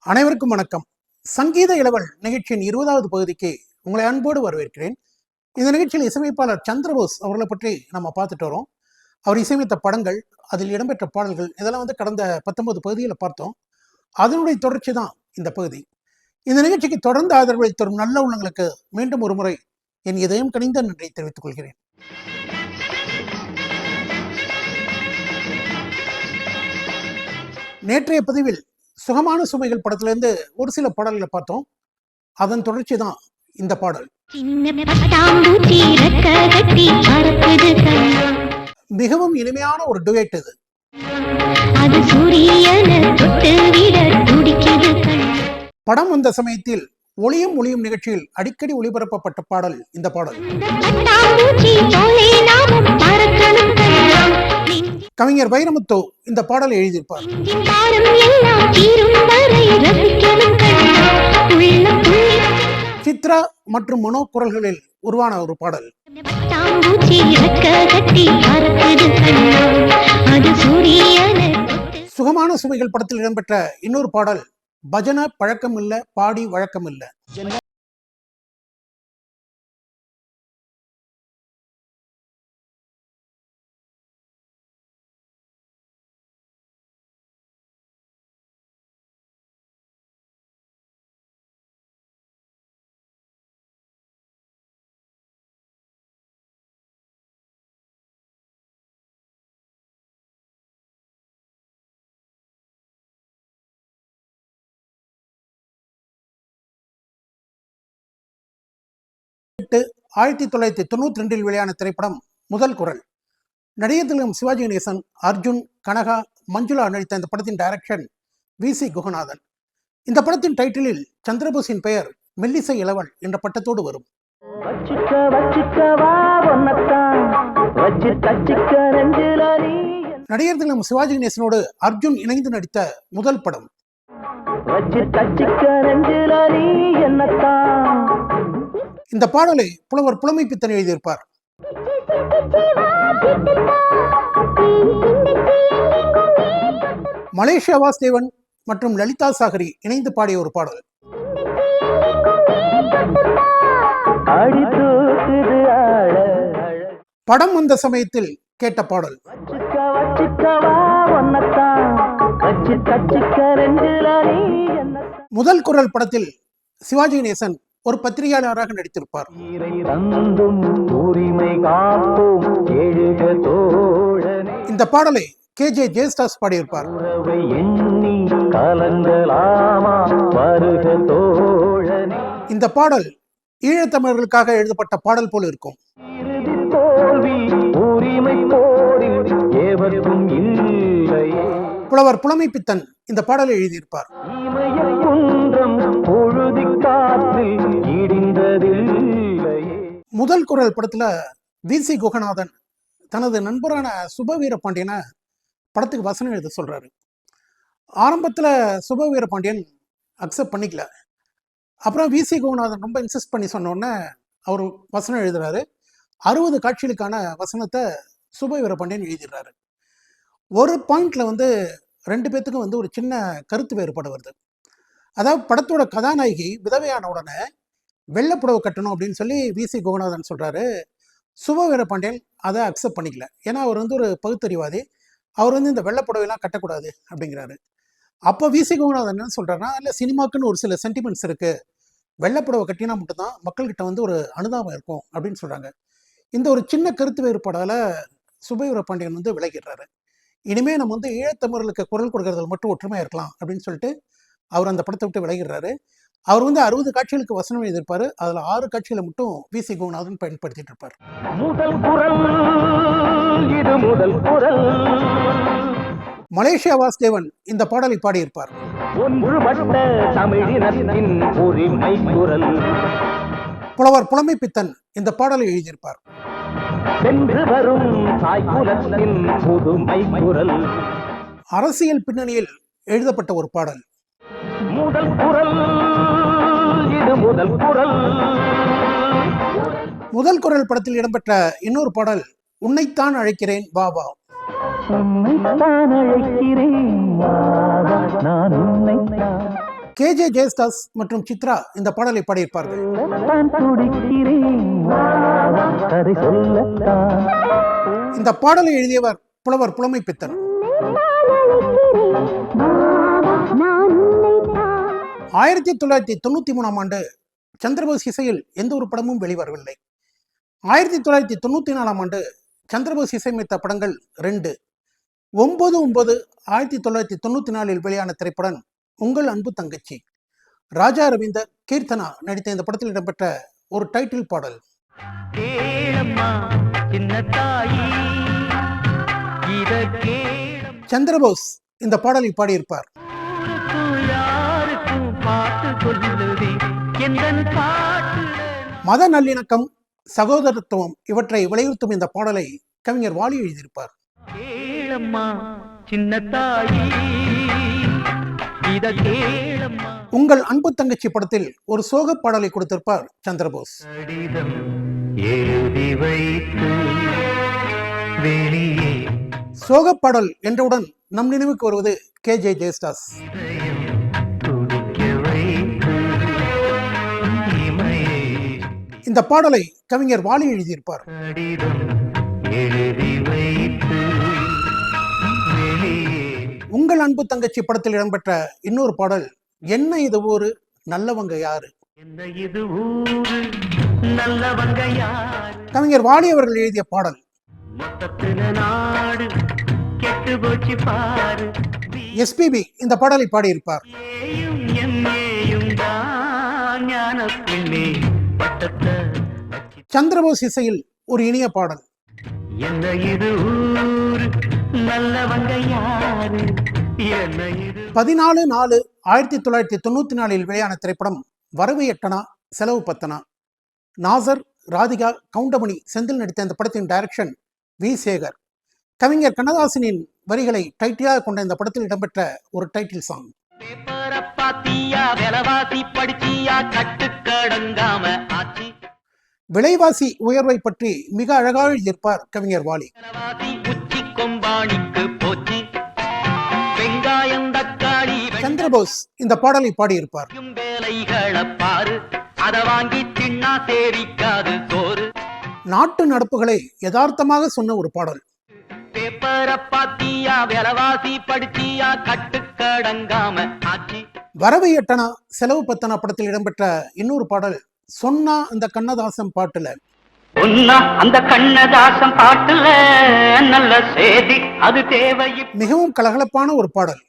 அனைவருக்கும் வணக்கம். சங்கீத இளவல் நிகழ்ச்சியின் 20வது பகுதிக்கு உங்களை அன்போடு வரவேற்கிறேன். இந்த நிகழ்ச்சியில் இசையமைப்பாளர் சந்திரபோஸ் அவர்களை பற்றி நம்ம பார்த்துட்டு வரோம். அவர் இசையமைத்த படங்கள், அதில் இடம்பெற்ற பாடல்கள் இதெல்லாம் கடந்த 19 பகுதியில் பார்த்தோம். அதனுடைய தொடர்ச்சி தான் இந்த பகுதி. இந்த நிகழ்ச்சிக்கு தொடர்ந்து ஆதரவை தரும் நல்ல உள்ளங்களுக்கு மீண்டும் ஒரு முறை என் இதயம் கனிந்த நன்றியை தெரிவித்துக் கொள்கிறேன். நேற்றைய பதிவில் சுகமான சுமைகள் படத்திலிருந்து ஒரு சில பாடல்களை பார்த்தோம். அதன் தொடர்ச்சி தான் இந்த பாடல். மிகவும் இனிமையான ஒரு டுயட் இது. படம் வந்த சமயத்தில் ஒளியும் ஒளியும் நிகழ்ச்சியில் அடிக்கடி ஒளிபரப்பப்பட்ட பாடல் இந்த பாடல். கவிஞர் வைரமுத்து இந்த பாடலை எழுதியிருப்பார். சித்ரா மற்றும் மனோ குரல்களில் உருவான ஒரு பாடல். சுகமான சுமைகள் படத்தில் இடம்பெற்ற இன்னொரு பாடல் பஜன பழக்கம் இல்ல, பாடி வழக்கம் இல்ல. டு 1992 வெளியான திரைப்படம் முதல் குரல். நடிகர் திலகம் சிவாஜி கணேசன், அர்ஜுன், கனகா, மஞ்சுளா நடித்த இந்த படத்தின் டைரக்ஷன் வி.சி. குகநாதன். இந்த படத்தின் டைட்டிலில் சந்திரபோஸின் பெயர் மெல்லிசை இளவல் என்ற பட்டத்தோடு வரும். நடிகர் திலகம் சிவாஜி கணேசனோடு அர்ஜுன் இணைந்து நடித்த முதல் படம். இந்த பாடலை புலவர் புலமை பித்தன் எழுதியிருப்பார். மலேசியா வாசுதேவன் மற்றும் லலிதா சாகரி இணைந்து பாடிய ஒரு பாடல். படம் வந்த சமயத்தில் கேட்ட பாடல். முதல் குரல் படத்தில் சிவாஜி கணேசன் ஒரு பத்திரிகையாளராக நடித்திருப்பார். இந்த பாடலை கே.ஜே. ஜெயஸ்தாஸ் பாடியிருப்பார். இந்த பாடல் ஈழத்தமிழர்களுக்காக எழுதப்பட்ட பாடல் போல் இருக்கும். புலவர் புலமை பித்தன் இந்த பாடலை எழுதியிருப்பார். முதல் குரல் படத்துல வி.சி. குகநாதன் தனது நண்பரான சுப வீரபாண்டியனை படத்துக்கு வசனம் எழுத சொல்றாரு. ஆரம்பத்துல சுப வீரபாண்டியன் அக்செப்ட் பண்ணிக்கல. அப்புறம் வி.சி. குகநாதன் ரொம்ப இன்சிஸ்ட் பண்ணி சொன்னோடனே அவர் வசனம் எழுதுறாரு. 60 காட்சிகளுக்கான வசனத்தை சுப வீரபாண்டியன் எழுதிடுறாரு. ஒரு பாயிண்ட்ல ரெண்டு பேத்துக்கும் ஒரு சின்ன கருத்து வேறுபாடு வருது. அதாவது படத்தோட கதாநாயகி விதவையான உடனே வெள்ளைப்புடவை கட்டணும் அப்படின்னு சொல்லி வி.சி. குகநாதன் சொல்றாரு. சுப வீரபாண்டியன் அதை அக்செப்ட் பண்ணிக்கல. ஏன்னா அவர் ஒரு பகுத்தறிவாதி. அவர் இந்த வெள்ளைப்புடவைலாம் கட்டக்கூடாது அப்படிங்கிறாரு. அப்போ வி.சி. குகநாதன் என்ன சொல்றாருன்னா, இல்லை சினிமாக்குன்னு ஒரு சில சென்டிமெண்ட்ஸ் இருக்கு, வெள்ளைப்புடவை கட்டினா மட்டும்தான் மக்கள்கிட்ட ஒரு அனுதாபம் இருக்கும் அப்படின்னு சொல்றாங்க. இந்த ஒரு சின்ன கருத்து வேறுபாடால சுப வீரபாண்டியன் விலகிடுறாரு. இனிமே நம்ம ஈழத்தமிழர்களுக்கு குரல் கொடுக்கறதுல மட்டும் ஒற்றுமையா இருக்கலாம் அப்படின்னு சொல்லிட்டு அவர் அந்த படத்தை விட்டு விலகிடுறாரு. அவர் 60 காட்சிகளுக்கு வசனம் எழுதியிருப்பாரு. அதுல 6 காட்சிகளை மட்டும் வி.சி. குகநாதன் பயன்படுத்திட்டு இருப்பார். மலேசியா வாசுதேவன் இந்த பாடலை பாடியிருப்பார். புலவர் புலமை பித்தன் இந்த பாடலை எழுதியிருப்பார். அரசியல் பின்னணியில் எழுதப்பட்ட ஒரு பாடல். முதல் குரல் படத்தில் இடம்பெற்ற இன்னொரு பாடல் உன்னைத்தான் அழைக்கிறேன் வா வா. KJ ஜெயஸ்தாஸ் மற்றும் சித்ரா இந்த பாடலை பாடியிருப்பார்கள். இந்த பாடலை எழுதியவர் புலவர் புலமை பித்தன். 1993 ஆண்டு சந்திரபோஸ் இசையில் எந்த ஒரு படமும் வெளிவரவில்லை. 1994 ஆண்டு சந்திரபோஸ் இசையமைத்த படங்கள் 2. 9/9/1994 வெளியான திரைப்படம் உங்கள் அன்பு தங்கச்சி. ராஜா ரவீந்தர், கீர்த்தனா நடித்த இந்த படத்தில் இடம்பெற்ற ஒரு டைட்டில் பாடல். சந்திரபோஸ் இந்த பாடலை பாடியிருப்பார். மத நல்லிணக்கம், சகோதரத்துவம் இவற்றை வலியுறுத்தும் இந்த பாடலை கவிஞர் வாலி எழுதியிருப்பார். உங்கள் அன்பு தங்கச்சி படத்தில் ஒரு சோக பாடலை கொடுத்திருப்பார் சந்திரபோஸ். சோக பாடல் என்றவுடன் நம் நினைவுக்கு வருவது KJ ஜெயஸ்தாஸ். இந்த பாடலை கவிஞர் வாலி எழுதியிருப்பார். உங்கள் அன்பு தங்கச்சி படத்தில் இடம்பெற்ற இன்னொரு பாடல் என்ன இது ஊரு நல்லவங்க யாரு. கவிஞர் வாலி அவர்கள் எழுதிய பாடல். SPB இந்த பாடலை பாடியிருப்பார். சந்திரபோஸ் இசையில் ஒரு இனிய பாடல். 14/4/1994 வெளியான திரைப்படம் வரவு எட்டனா செலவு பத்தனா. நாசர், ராதிகா, கவுண்டமணி, செந்தில் நடித்த இந்த படத்தின் டைரக்ஷன் வி. சேகர். கவிஞர் கண்ணதாசனின் வரிகளை டைட்டிலாக கொண்ட இந்த படத்தில் இடம்பெற்ற ஒரு டைட்டில் சாங். விலைவாசி உயர்வை பற்றி மிக அழகாக எழுதியிருப்பார் கவிஞர் வாலி. சந்திரபோஸ் இந்த பாடலை பாடியிருப்பார். நாட்டு நடப்புகளை யதார்த்தமாக சொன்ன ஒரு பாடல். வரவு எட்டனா செலவு பத்தனா படத்தில் இடம்பெற்ற இன்னொரு பாடல் சொன்னா அந்த கண்ணதாசன் பாட்டுல. மிகவும் கலகலப்பான ஒரு பாடல்.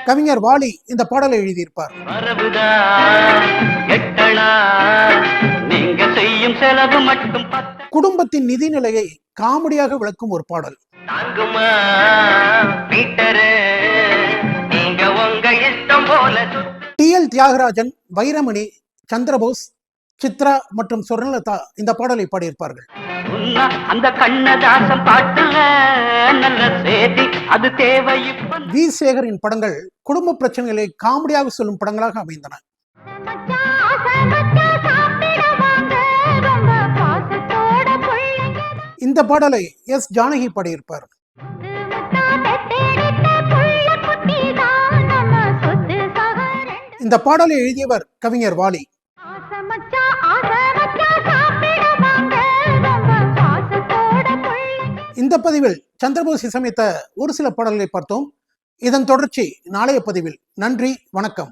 கவிஞர் வாலி இந்த பாடலை எழுதியிருப்பார். குடும்பத்தின் நிதி நிலையை காமெடியாக விளக்கும் ஒரு பாடல். TL தியாகராஜன், வைரமணி, சந்திரபோஸ், சித்ரா மற்றும் சொர்ணலதா இந்த பாடலை பாடியிருப்பார்கள். வி. சேகரின் படங்கள் குடும்ப பிரச்சனைகளை காமெடியாக சொல்லும் படங்களாக அமைந்தன. இந்த பாடலை S. ஜானகி பாடியிருப்பார். இந்த பாடலை எழுதியவர் கவிஞர் வாலி. இந்த பதிவில் சந்திரபோஸ் இசையமைத்த ஒரு சில பாடல்களை பார்த்தோம். இதன் தொடர்ச்சி நாளைய பதிவில். நன்றி, வணக்கம்.